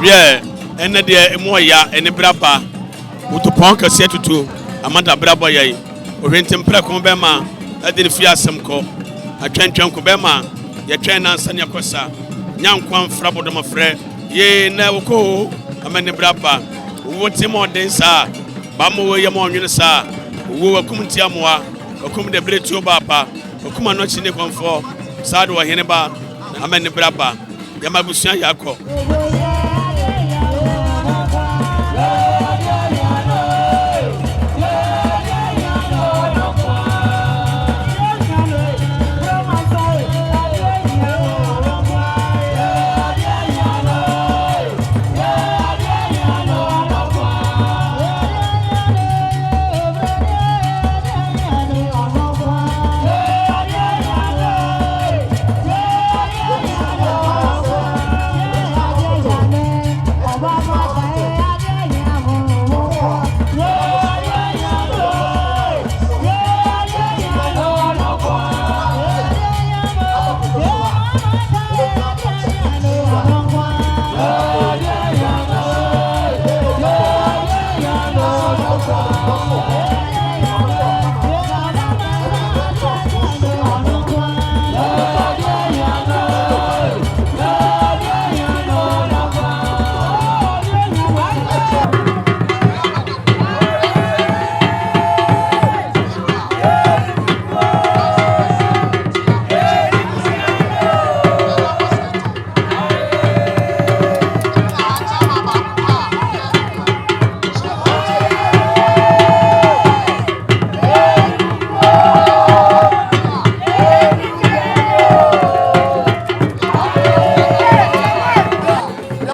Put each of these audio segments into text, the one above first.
Yeah, and the Moya and the Brapa, who to Ponka said to Amanda Braboy, or Renton Precombema, I didn't fear some call. I can't jump Cobema, your train and Sanya Cosa, Young Quan Frabo de my friend, ye never go, Amanda Brapa, what's him on days, sir, Bamu Yamon Unisa, who were coming to Yamoa, or come the blade to Bapa, or come on not in the comfort, Sadwa Heneba, Amanda Brapa, Yamabusia Yako.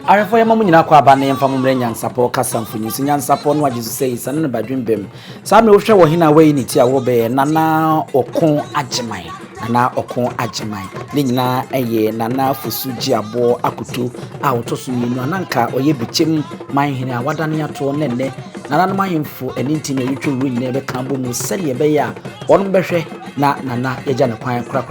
Arefo yema munyina kwa aba na yemfa mumre Nyansapo kasamfunyi so Nyansapo no agye sei sane no badwembem sa me wo hwe wo hina wei ni ti a wo be nana okon agyeman nana okon agyeman ne nyina eye nana Fosu Gyeabour Akoto a wotoso yinu ananka oye Bechem Manhene a wadane ato nenne nana no mahemfo eninti na yitwe ru nyina be kambo mu sele be ya wono behwe na nana yagya ne kwan kra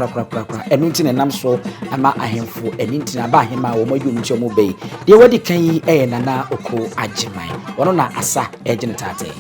eninti ne nam so ama ahemfo eninti na ba ahema wo madu mu chomo be de wadi kan yi nana oko agyeman wono na asa egye ne tate.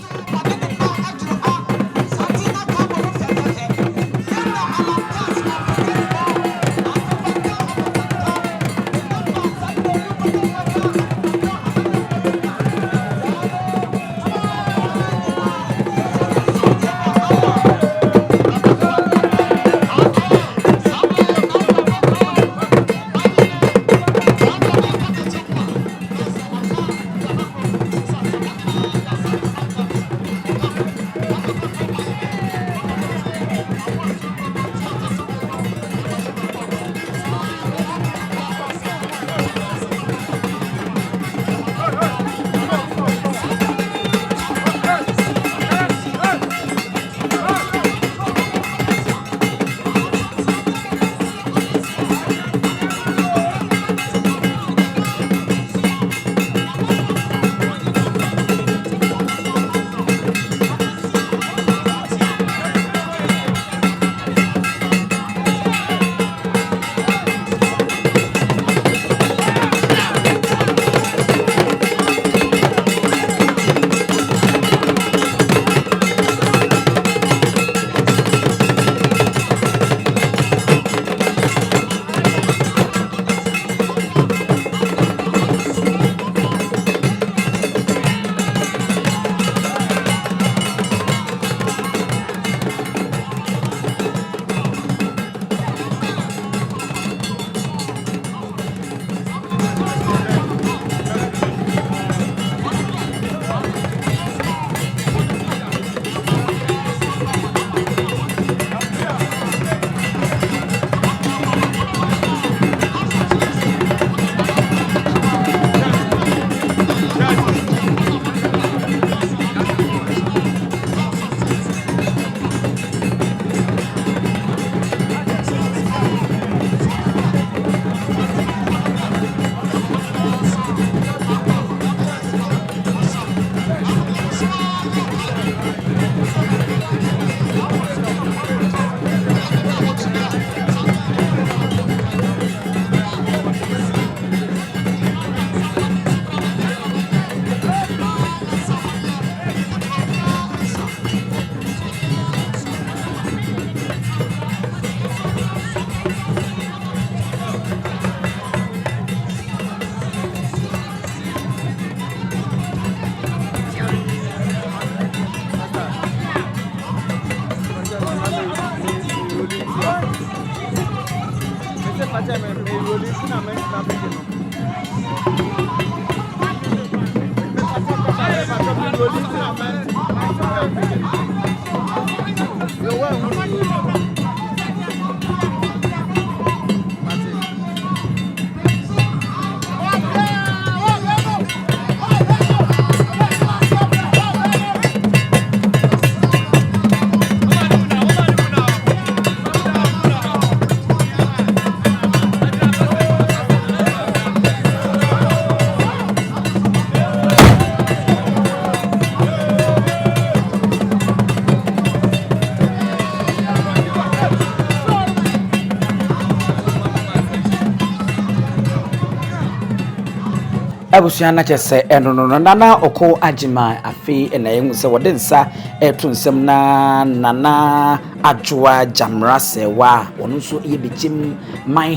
Abusia na chese eno nana oko agima afi na yengu se wode nsa etu nsem na nana adwoa jamra sewa onu so ye Bechem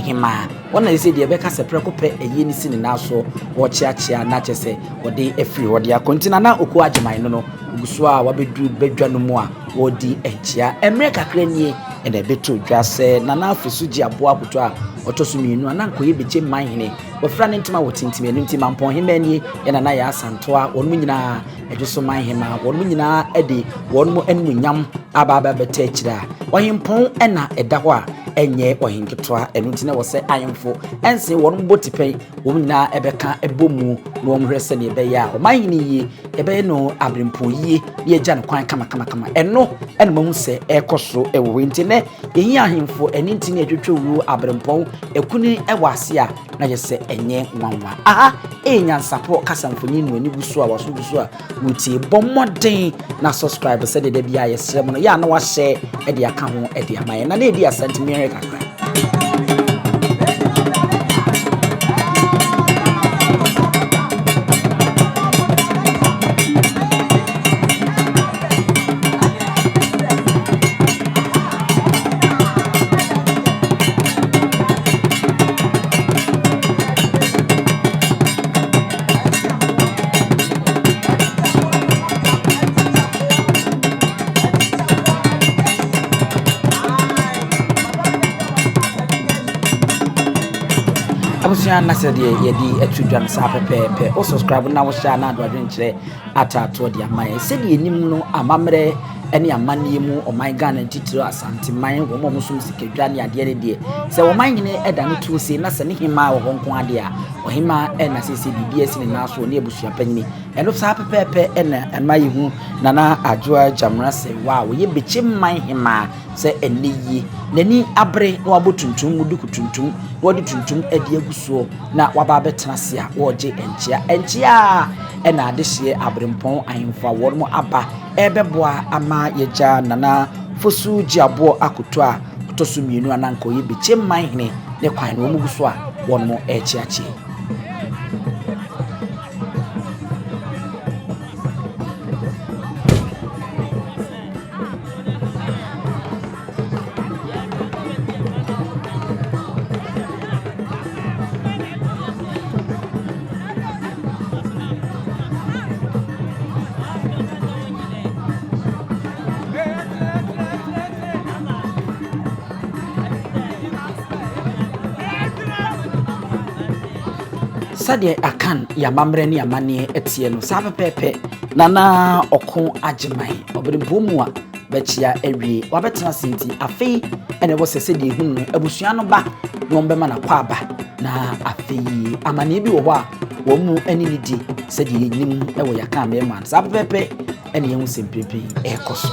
Hemaa wona ese de beka se preko pe eyi ni sini na so wo chiachia na chese wode afiri wode akontina na oko agima no guso a wabedu bedwa no mu a wodi enchia emre kakra nie ene beto dwase nana Fosu Gyeabour Akoto a otosumienu ananko ye Bechem Manhene wofra ne ntima wotintim enu ntima mpon hemani ena na ya asantoa wonu nyina edwoso Manhene wonu nyina ede wonu enmunyam aba beta akira ohimpon ena eda ho a enye ohinketoa enu ntina wo se ayemfo ense wonu botipen wonu nyina ebeka ebomu no omhwese ne ebe ya Manhene yi ebe no abrempo yi ye gya ne kwan kama eno ena mahu se ekoso ewo ntine yehi ahemfo eni ntine edwetwewu abrempo ekuni ewase a na yese enye nwanwa aha Nyansapo kasamfonyi no ani buso a waso buso a mutie bommoden na subscribe se de bia yesere mo no ya na wa share e de aka ho e de amaye na edi asantimi kakra abusia na se de yedi atudwan sa pepepe o subscribe na wo share na do adwenkyere atato de amaye se de enim no amamre ene amanie mu o my Ghana titiro asante man wo mo musum sikedwane ade ne de se wo Manhene eda no tu se na se ne Hemaa wo honko ade a o Hemaa na se se BBS ne na so ne abusua panyini eno sa pepepe ena amaye hu nana adwoa jamra se wa wo ye Bechem Hemaa se eniyi nani abre na wabotuntum muduku tuntum wodi tuntum ade agusuo na waba betena se a woje enchia ena adehye abrempon ahemfa wormo aba ebeboa ama yeja nana Fosu Gyeabour Akoto a otosumienu ananko ye Bechem Manhene ne kwan no muguso a wormo echiachi sade akan ya mamre ni amane etie no sa pepepe nana oko agimai obrempo mu a bechia ewie wabetena sinti afei ene wo sese de hu no abusua no ba no mbema na kwa ba na afei amane bi wo ho a wo mu ani ni di sade yenim e wo yaka me man sa pepepe ene yehu sempepe ekoso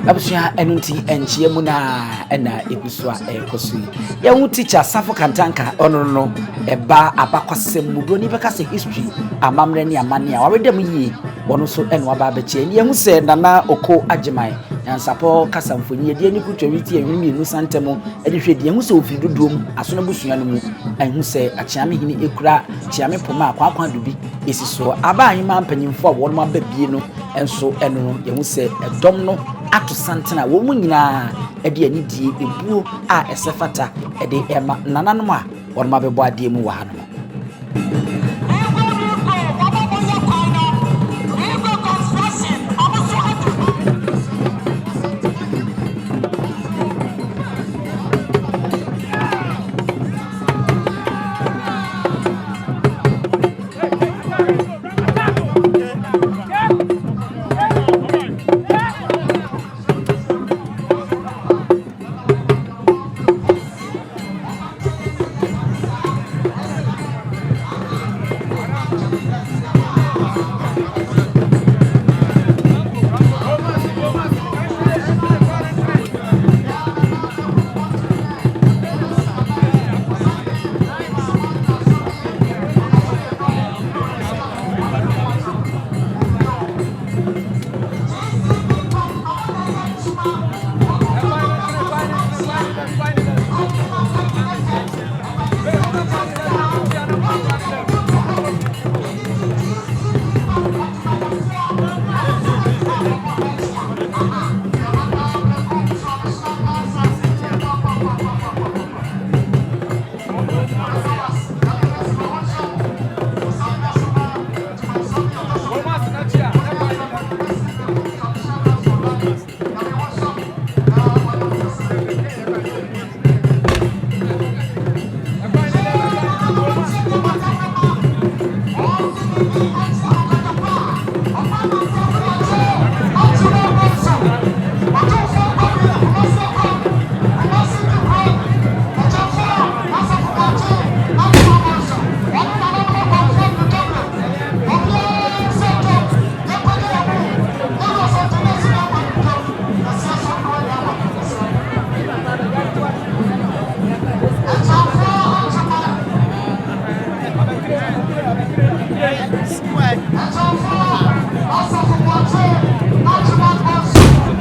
abusia enunti enchie mu na ena egusua ekosu ya hu teacher Safo Kantanka ono no eba abakwasem mudro ni beka se history amamre ni amane a wawedem yi wono so eno aba beche ni hu se nana oko agimai Nyansapo kasamfoni de ani kutwawiti enwimi nu santemo de hwe de hu se ofiri dodom aso na busua no mu hu se achiame hini ekura chiame poma akwa dubi esiso aba ahima mpanyimfo a wonu ababie no enso eno ye hu se edom no ato santena wo mu nyina de ani die ebuo a esefata de ema nananom a wonu mabebo ade mu wa ha no.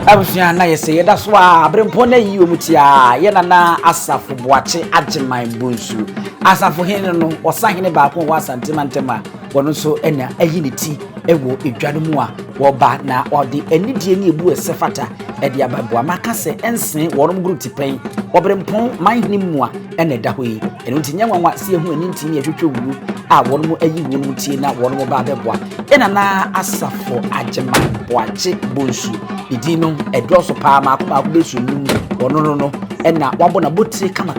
Abusua na yese yeda so a abrempo na yi omutia ye na asafo boache ageman bonsu asafo hene no osahene ba ko wa santimantema wono so ena ahiniti ewo edwade mu a wo ba na ode anidie ne ebu esefata ede ababo amaka se ensen wono group tipen obrempo manhene mu a ena da hoyi eno ntinya nwanwa se ehu ani ntini ehwehwe wuru a wono mu ayi wono tie na wono ba beboa ena na asafo ageman boache bonsu idino edroso pa ma ko besu num wono no ena wabo na botire kama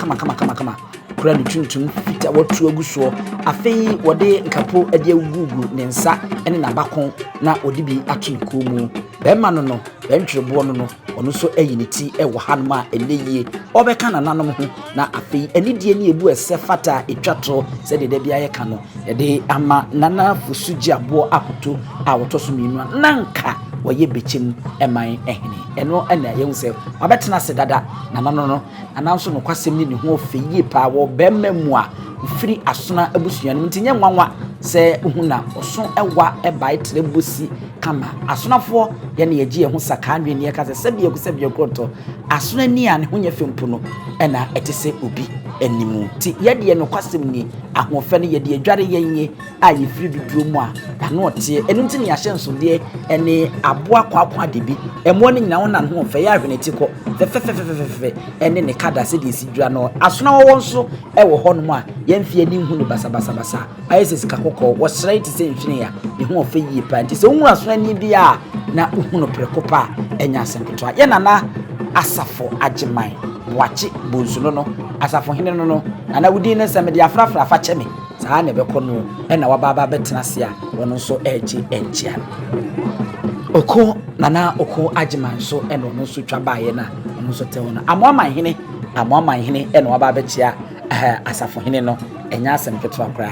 kura ni tuntum fita watu aguso afei wode nkapo ade agugu ne nsa ene na bakon na odibi atunko mu bema no bentwebo no ono so ayiniti ewo hanma eneye obeka na nanom ho na afei anidie ne ebu esefata etwato se de bia ye ka no de ama nana Fosu Gyeabour Akoto a wotoso minu nanka waye Bechem Hemaa ehene eno ena ye nse wabetena se dada na no ananso no kwasem ni ho ofeye pa wo bemma mu a ufiri asona abusuanim ntinye nwanwa se uhuna oso ewa eba itre bosi kama asonafo ye ne yegie ho saka nwe ne ka se sebie kroto asona ni a ne ho nya fempu no ena etese obi animu ti yede no kwasem ni ahofe ne yede adware yenye a yefiri duduo mu a ano tie enum ti ne ya hyenso de ene aboa kwakwa de bi emo ne nyina wona ho fe ya hweneti ko fe ene ne kada se de si dwa no asona wo nso ewo ho no mu a yemfie ni hu ne basa ayese sika kokko wo srai ti se nhwene ya ne ho fe yie pa nti se hu asona ni bi a na hu no prekopa enya asempeto ye na asafo ageman boache bonsu no asafo hene no na wudi ne se me de afrafra fa cheme saa ne beko no na wababa betena se a wono so eji enchia oko nana oko ageman so no no so twaba ye na no so te wono amoaman hene na wababa chia asafo hene no enya asempeto akra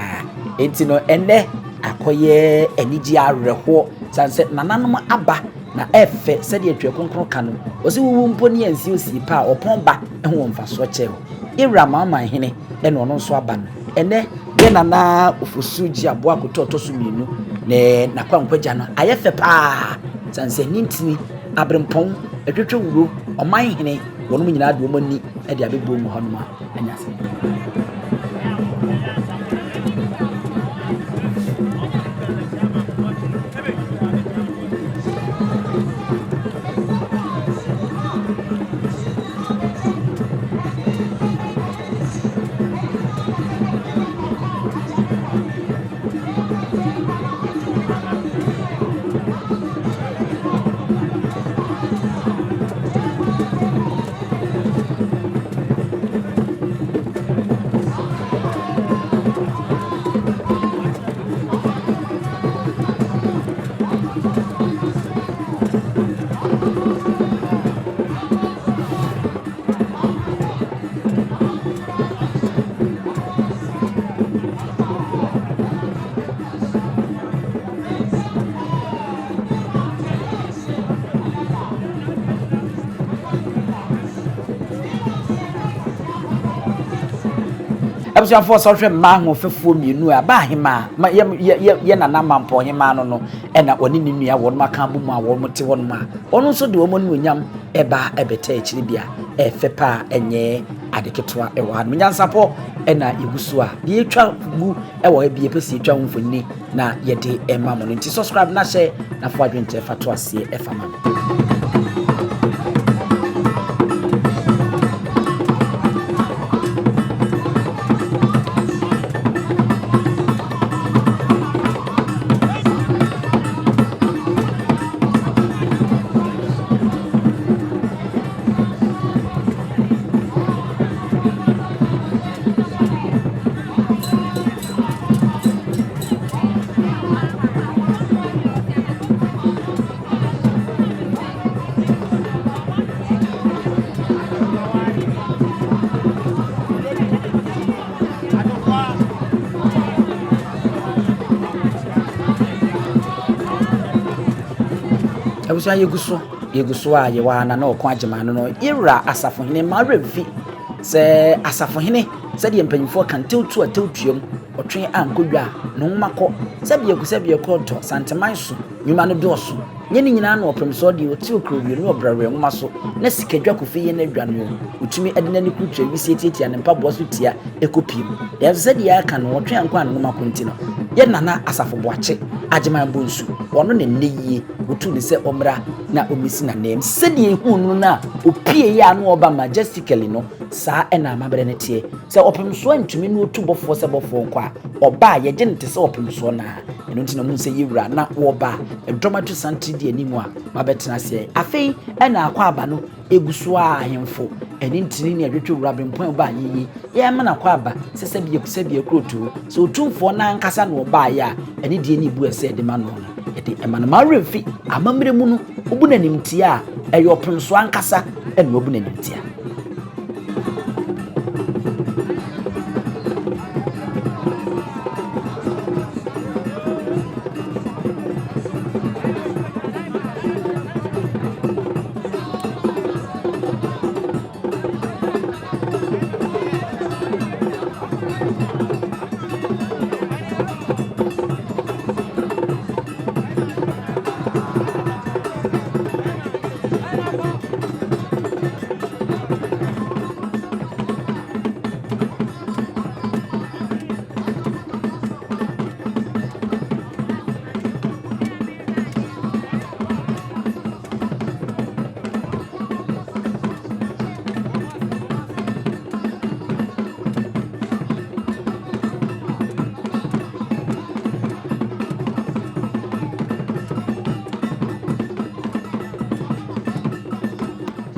enti no enne akoye eniji areho sanse nananom aba na efe sede atwa konkron ka no osi wuwu mponi ansi osi pa opon ba ehwo mfaso che ho ira mama hene ene ono nso aba no ene de na Fosu Gyeabour Akoto otoso minu ne na kwankwaja no ayefe pa sanse nintini abrempon atwetwe wuro Manhene wɔn nyinaa de wɔn ani de abɛbɔ mu hɔnom a anya se abusuafo so hwe ma ho fefuo mienu a ba hema ye nana mampo hema no na oni ne nua won maka bu mu a won te won ma ono so de won no nyam eba ebeta akiri bia efepa enye adeketoa ewa no Nyansapo na egusu a ye etwa gu ewa bia pesi etwa mfoni na ye de ema mo nti subscribe na share na fo adwente fato ase efama abusuan yeguso a ye wa na okon agema no ira asafohene ma revi se asafohene se de mpanyimfo kan tewtu atewtuam otwen ankodwa no makọ se bie ko to santemanso nyuma no doso nyeni nyina na opemso de oti okrowie no obrawe nwoma so na sikadwa kofi ye na dwa no utumi adina ne kutwa wi tietia ne mpabo so tia ekopim ya se de aka no otwen anko no makọ ntino ye nana asafo boache agema bonsu wono ne neyie wotu ne se omra na omisi na nem se de ehunu na opie ya no oba majestically no saa na mabere ne tie se opemso antumi no otu bofo se bofo kwa oba ye gye ne te se opemso na eno ntina mu se yewura na woba edomatu santi di animu a mabetena se afei na akwa aba no eguso a ahemfo eni ntini ne adwetwe wura bempon ba yiyi ye ma na kwa aba sese bie krotu so otumfo na ankasa no oba ya eni die ni bu ese de ma no ede emana ma refi amamre mu no obu na nimtia eyo opemso ankasa ene obu na nimtia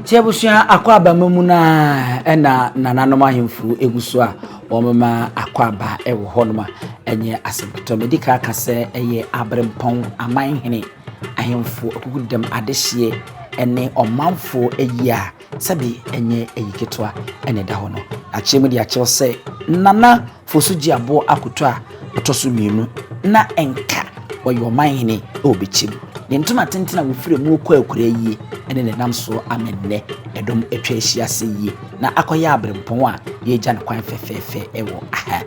Tiabusia akwaba mamuna na nananom ahemfu eguso a omama akwaba ewo honoma enye asempto medical kase eye abrempon Manhene ahemfu okugudam adehye ene omanfo eyia sabi enye eyiketwa ene da hono achemu di achew se nana Fosu Gyeabour Akoto a otoso mienu na enka oyo Manhene obechim ne ntoma tentena wo fire mu okwa akura yi ene ne nam so amenne edom etwa ahia se yi na akoya abrempon a ye gya ne kwan fefefe ewo aha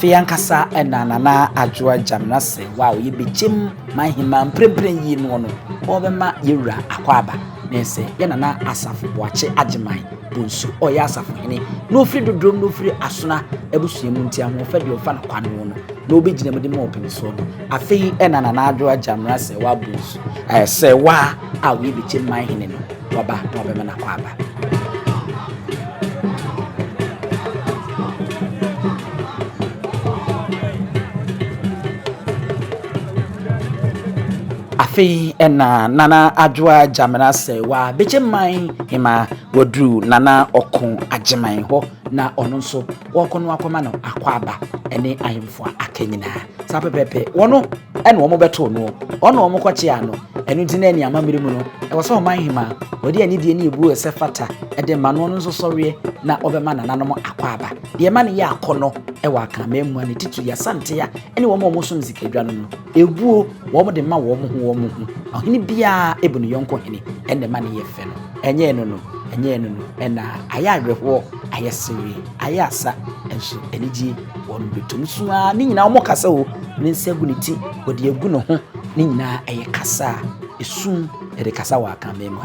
afei ankasa ɛna nana adwoa Gyamena sɛ wow ye Bechem Hemaa mprempren yi no no obema yewura akwaba na sɛ ye nana asafo boache agyeman bonsu oyɛ asafo hene na ofiri dodrom na ofiri asona abusua mu ntia ho fa de ofa na kwano no na obegyina mu de ma opem so no afei ɛna nana adwoa Gyamena sɛ wa bonsu sɛ wa a we Bechem hene no waba na obema na kwaba afei ɛna nana adwoa Gyamena sɛ wa Bechem Hemaa wadru nana ɔko agyeman ho na ɔno nso wɔkɔno akɔma no akwaba ɛne ahemfo akanyina sa pepepe wɔno ɛna wɔn bɛto no ɔno wɔn kɔkye ano ɛno nti na ani amamire mu no ɛwɔ sɛ ɔman Hemaa wɔde ani die ne ebu ɛsɛ fata ɛde ma no nso sɔreɛ na ɔbɛma nananom akwaba deɛ ma ne yɛ akɔnɔ ɛwɔ akama mu ne titu ya santea ɛne wɔn som sikadwa no no ebuo wɔn de ma wɔn ho ɔhene bia ebu ne yɔnko hene ɛne ma ne yɛ fɛ no ɛnyɛ no ɛna ayɛ awerɛhoɔ ayɛ sere ayɛ asa ɛnso anigye wɔn betom so a ne nyinaa wɔn kasa o ne nsa gu ne ti wɔde agu ne ho ne nyinaa ɛyɛ kasa esum ɛde kasa wɔ akama mu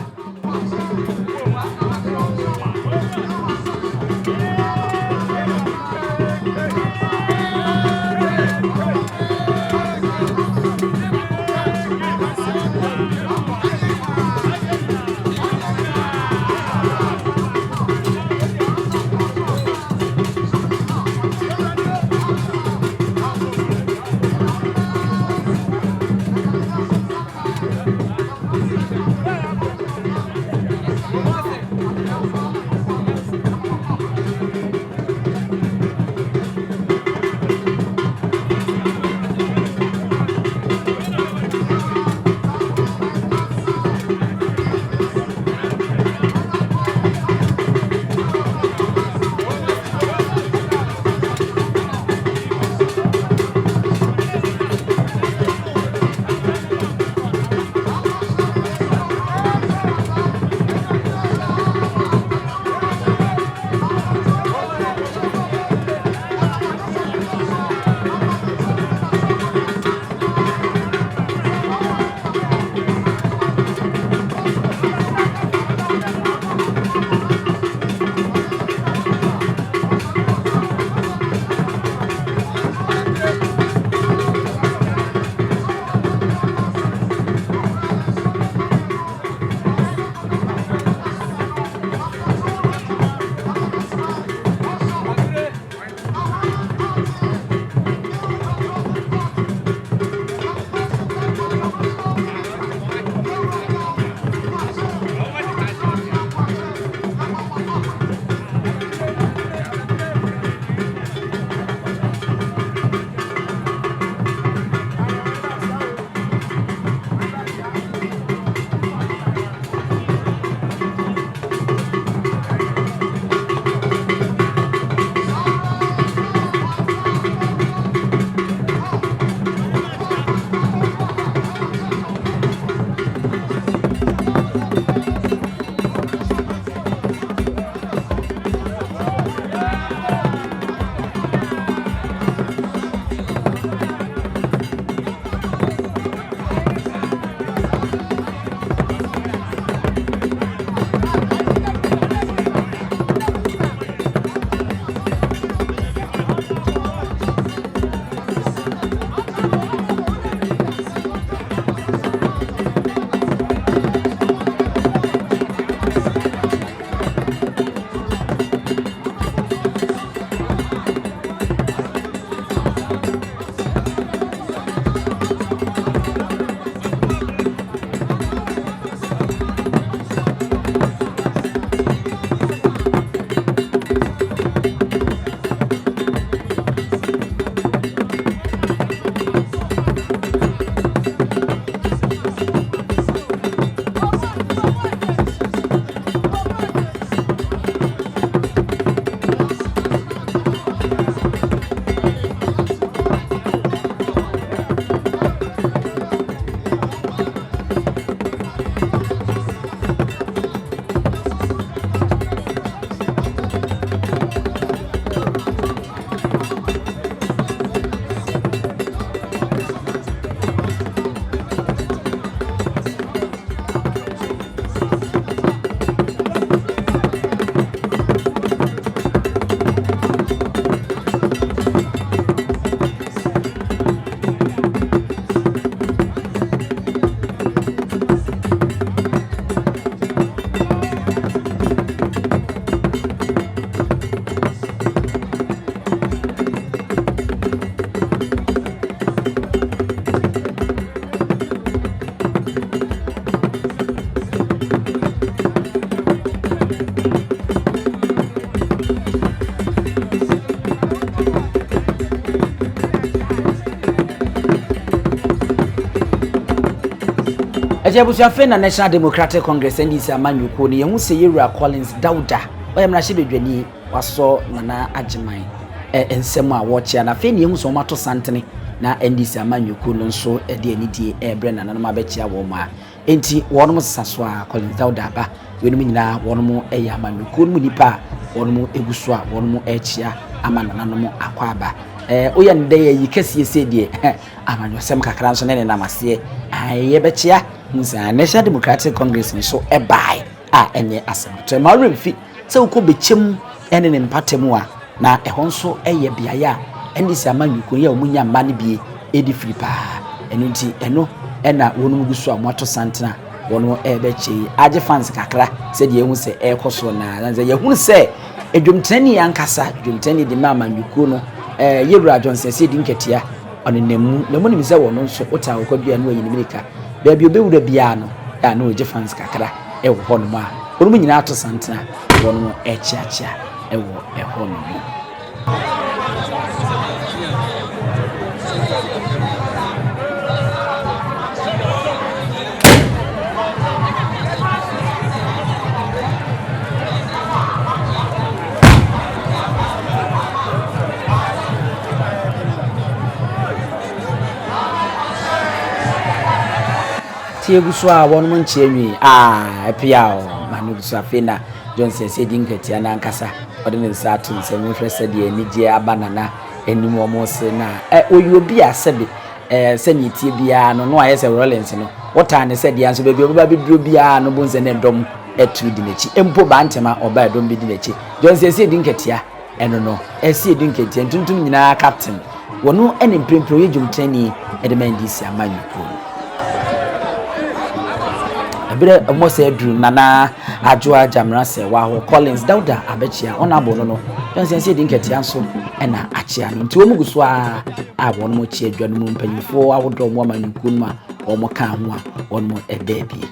Ajabusiafe na National Democratic Congress NDC amanyuko ne yehu se Yewura Collins Dauda oyamra hye bedwani waso nana agyeman ensem a wochia na fe ne yehu so mato santene na NDC amanyuko no nso de anidie ebre na nanoma bechia wo ma enti wonom saso a Collins Dauda ba wenum nyina wonom eya amanyuko no nipa wonom eguso a wonom echia ama nananom akwaba oya nde yi kese ese die amanyosem kakra nso ne namase aye bechia nsa National Democratic Congress ni so ebai enye asem to ma remfi se uko bechem ene ne mpatemu a na ehon nso eye biaya NDC amanyuko ya omunya mba ne bie edi free pa eno nti eno ena wonu gusu amoto santena wono ebeche age fans kakra se die ehu se ekoso na nze ye hu se edwumtani yankasa edwumtani de ma amanyuko no Yewura Johnson se di nketia onenemu nemu ni se wono nso ota okwadua no ayi America baby obewura bia no ya no je fans kakra ewo hono ma wono nyina ato santena wono echiachia ewo ehono mu Tieguswa wonu nchienwi Appiah manugusa fena Johnson se dinketia na nkasa odene satu nsemu hwese de anije abanana enimu omose na oyobi asebe se nitie bia no ayese Rollins no wota ne se de anso bebi oba biduro bia no bonze ne dom etu di nechi empo bantema oba edom bi di nechi Johnson se dinketia eno no ese dinketia tuntum nyina captain wono ene mprempro yejumtani edemandisi amanyuko bere mose edru nana adwoa jamra se wa Collins Dauda abechia onabo no Johnson se dinketi anso ena achia no nti omuguso a wono mo chi adwa no mpanyifo awodo mo amanyuku no a omo ka ho a wono ebebi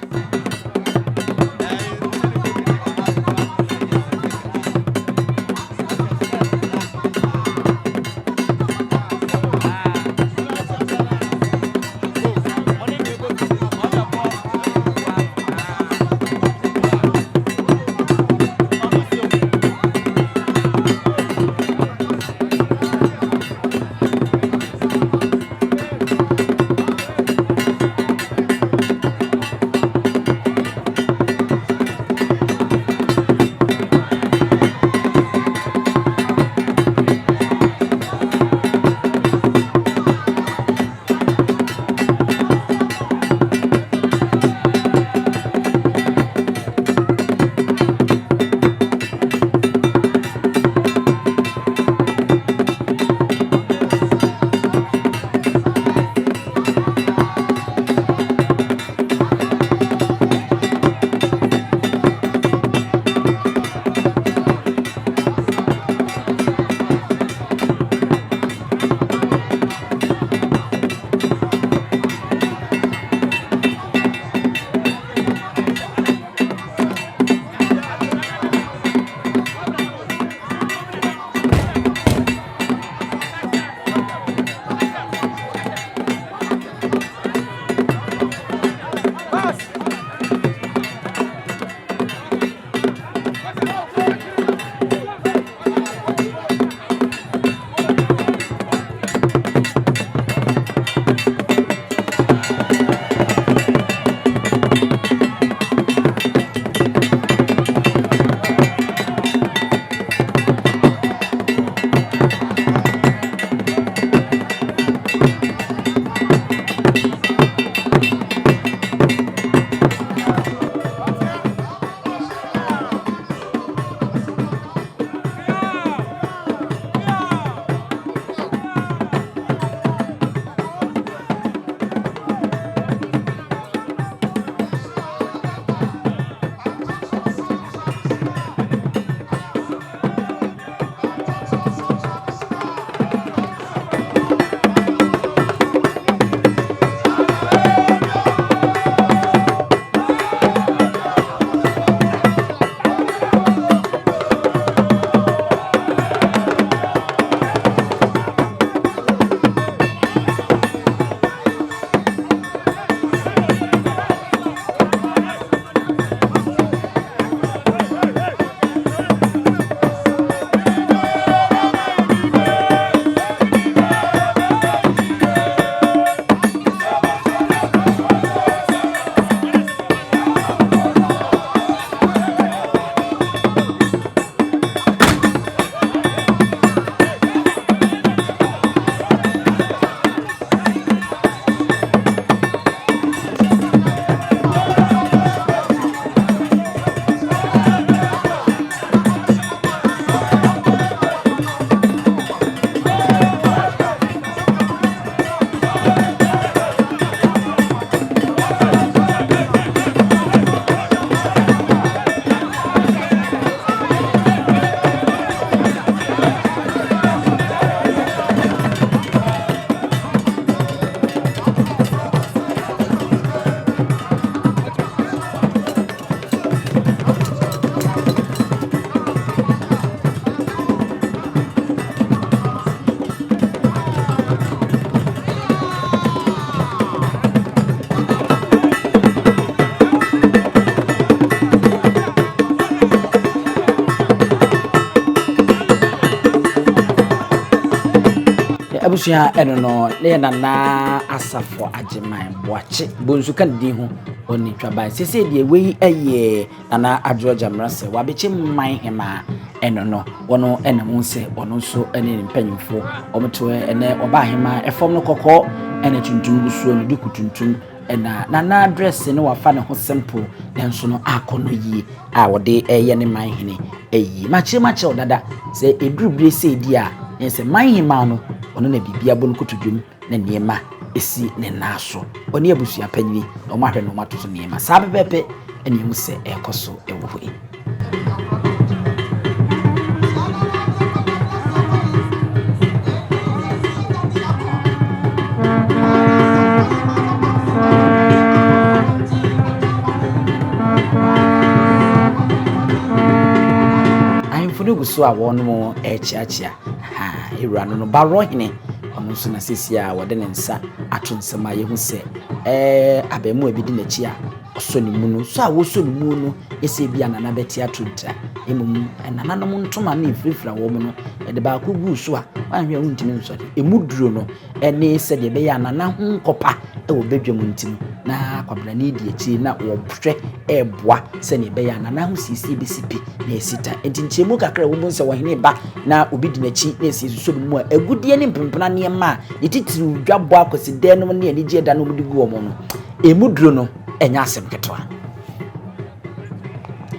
Abusua eno no ne na asafo agiman boache bonsu kan di ho oni twaban sese de wei eye na adroja mrase wa Bechem Hemaa eno no wono enam se wono so ene mpanyimfo omto ene oba hema efom no kokko ene tuntum gusuo no diku tuntum na address ne wafa ne ho simple nenso no akono yi a wode eye ne Manhene eyi machi odada se edurubire se di a yense Hemaa no ono na bibia bon kotodwum na niema esi ne naso oni abusua panyi no mahwe no mato so niema sa bebepe eni hu se ekoso ewo yi ayimfunu guso a won mo echiachia ewura no baro hene ono so na sesia wode ne nsa ato nsema ye hu se abemu ebidi na chi a oso ne mu no so a wo so ne mu no ese bia na beti atunta emum nananom ntoma na ifrifra wo mu no de ba ko gu so a wanhwe hu ntimi nso emuduro no ene se de be ya nana hu nkopa wo bedwam ntimi na kwabra ni di echi na wo hwe eboa se ne be ya nana hu sisi bisipi na esita entinchemu kakra wo mu nse wo hene ba na obi di na chi na esi so mu a agudie ne mpempena ne ma ne titiru dwabo akosi den no ne ani je da no mu digu wo mu no emuduro no enya asem ketwa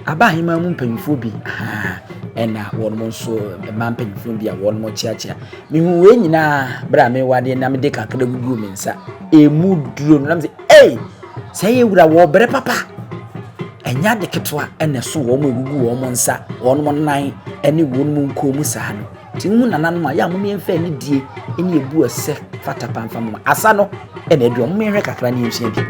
Appiah Hemaa mu mpanyimfo bi ena won mo so ma mpanyimfo bi a won mo chiachia me hu we nyina bra me wade na me de kakra gugu me nsa emuduro no na me say ye wura wo bere papa enya de ketwa ene so wo mo gugu wo mo nsa won mo nan ene won mo nko mu sa no tinmu nanan ma ya mo me mfa ni die ene ebu ase fata pamfa mo asa no ene edu mo me hwe kakra ni nhia bi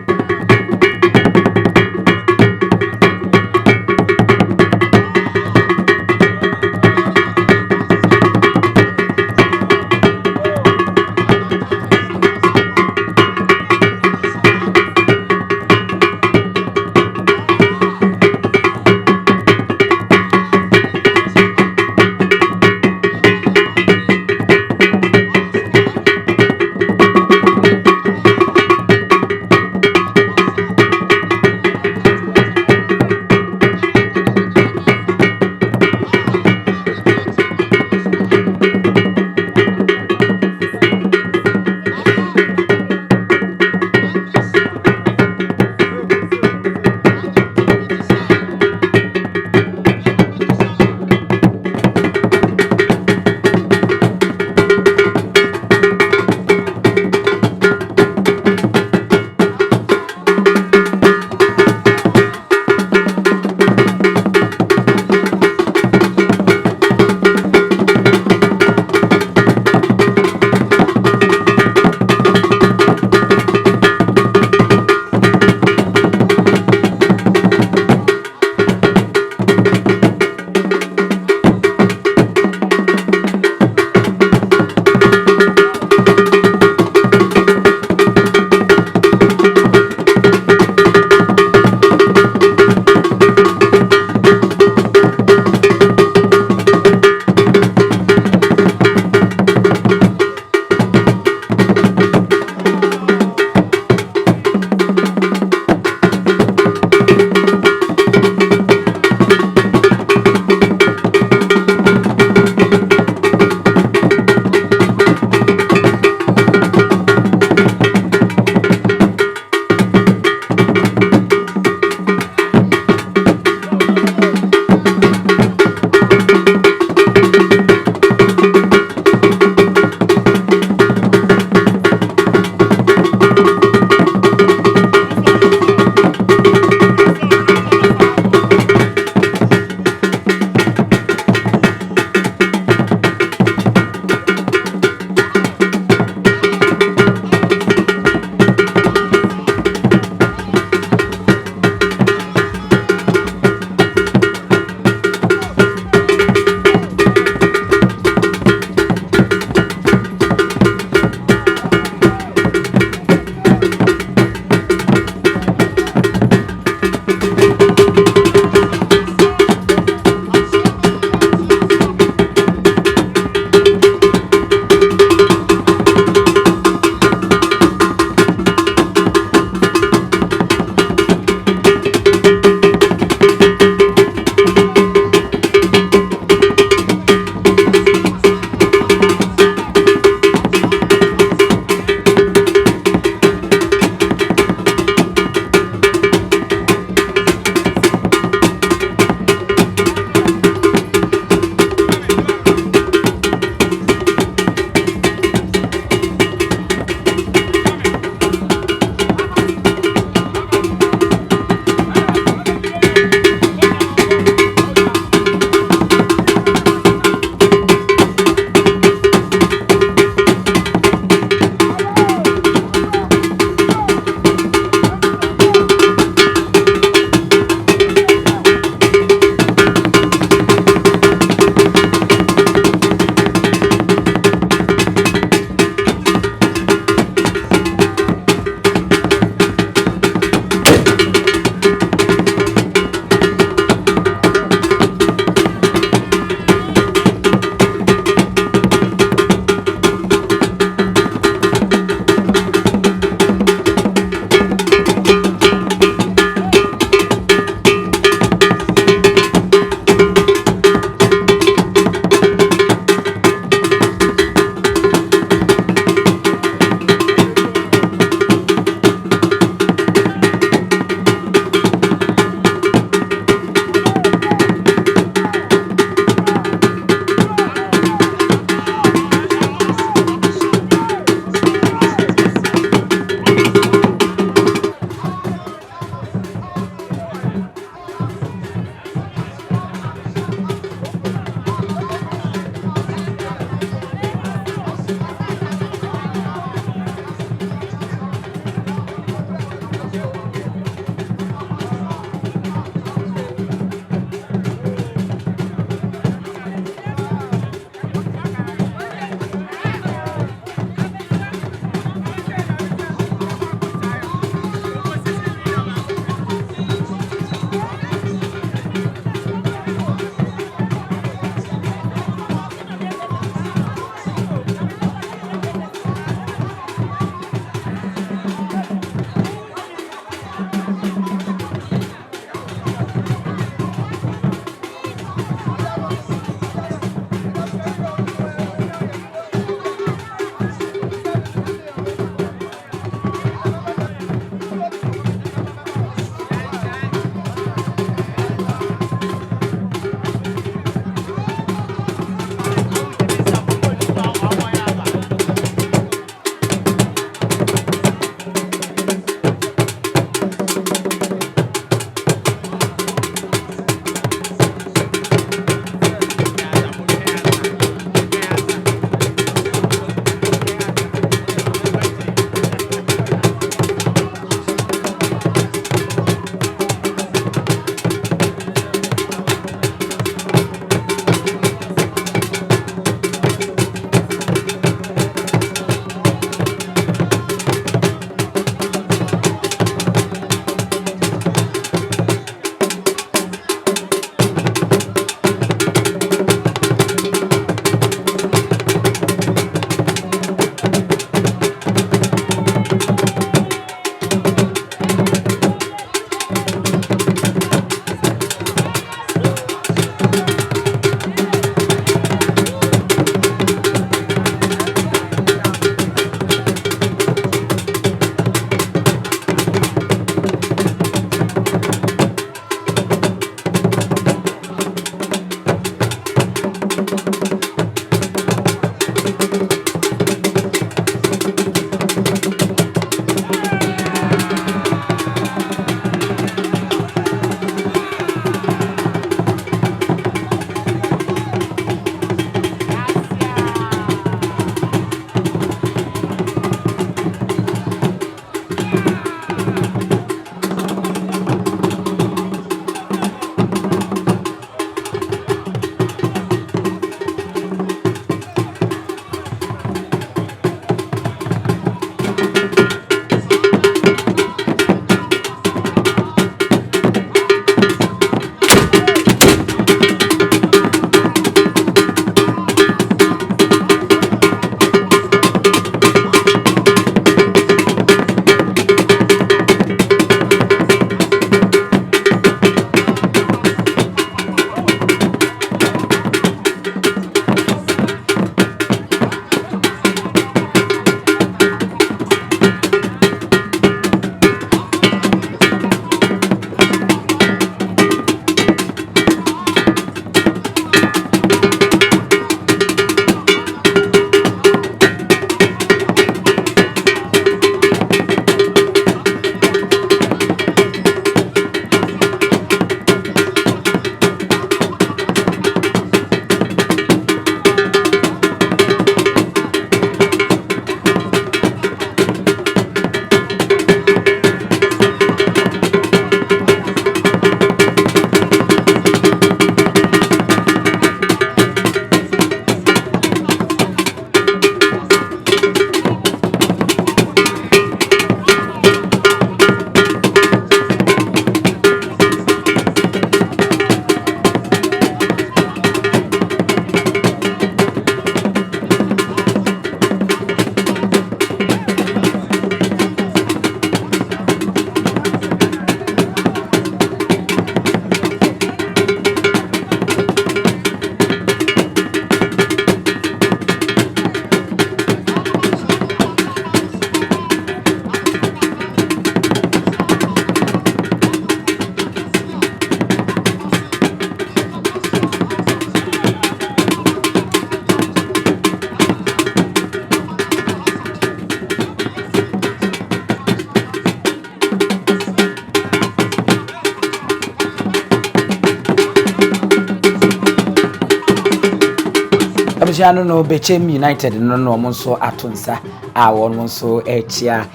Abusiano no Bechem United no monso atonsa a won monso echia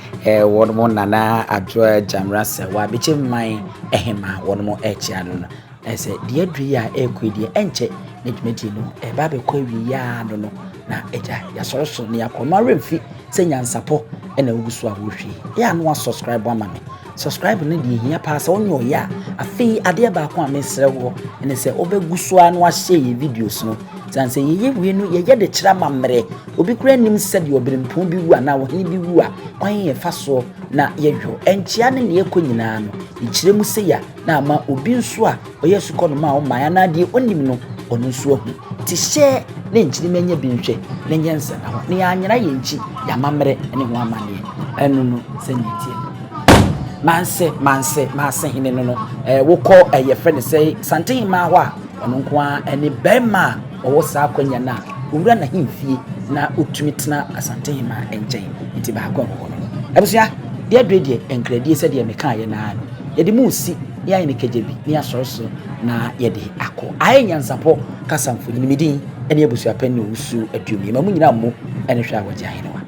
won mo nana adwo jamrasa wa Bechem Hemaa won mo echia no ese de adri ya ekwedie enche nedwumati no ba be kwa wi ya no na eja ya soroso ne yakoma remfi se Nyansapo na ugusu a wohwe ya no subscribe ama me subscribe ne de hia pass onyo ya afi ade ba ko amesre wo ene se obegusu a no ahye videos no sanse yeye we no yeye de kira mamre obi kura nim se de obirempon bi wu ana wo bi wu a kwan ye fa so na yehwo enchia ne ne ekonyina no ikire mu se ya na ama obi nso a oye suko no ma o ma ya na de onim no ono nso ahu ti hye ne nchiri menye bi nhwe ne nyensa na ho ne anyira ye nchi ya mamre ne ho amane enu no se nyetie manse hine no wokọ ye friend say Santen ma ho a ono nko a ene bema owo sa akwanya na owura na himfie na otumi tena Santen ma enjen nti ba akọ ho no abusia de adredie enkradie se de meka ye na no ye de mu si ya ene kejebi ni asoroso na ye de akọ aye Nyansapo kasamfo ni midin ene abusia pani usu adumi ma mu nyina mo ene hwa waje ahene wa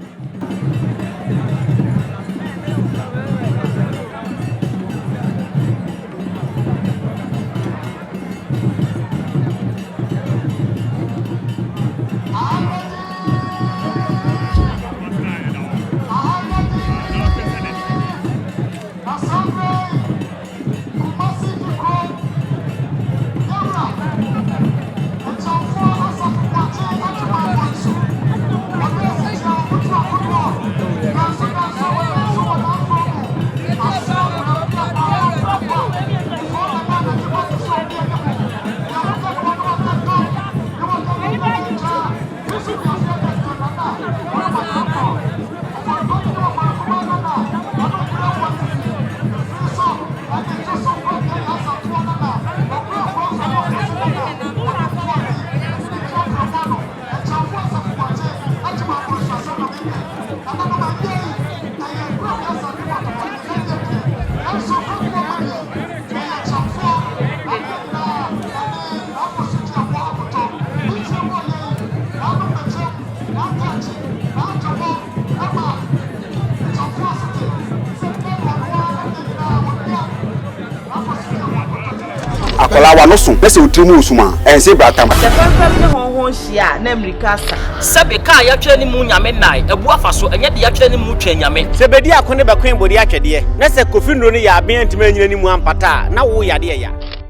akola wa no so pese otrimu osuma ense bratam se fanfam ne honhon hia na America sa sebe ka ya twa ni mu nyame nai ebu afa so enye de ya twa ni mu twa nyame se bedi akone be kwen bodi atwede na se kofi nro ne ya aben ntime nyina ni mu ampata na wo yade ya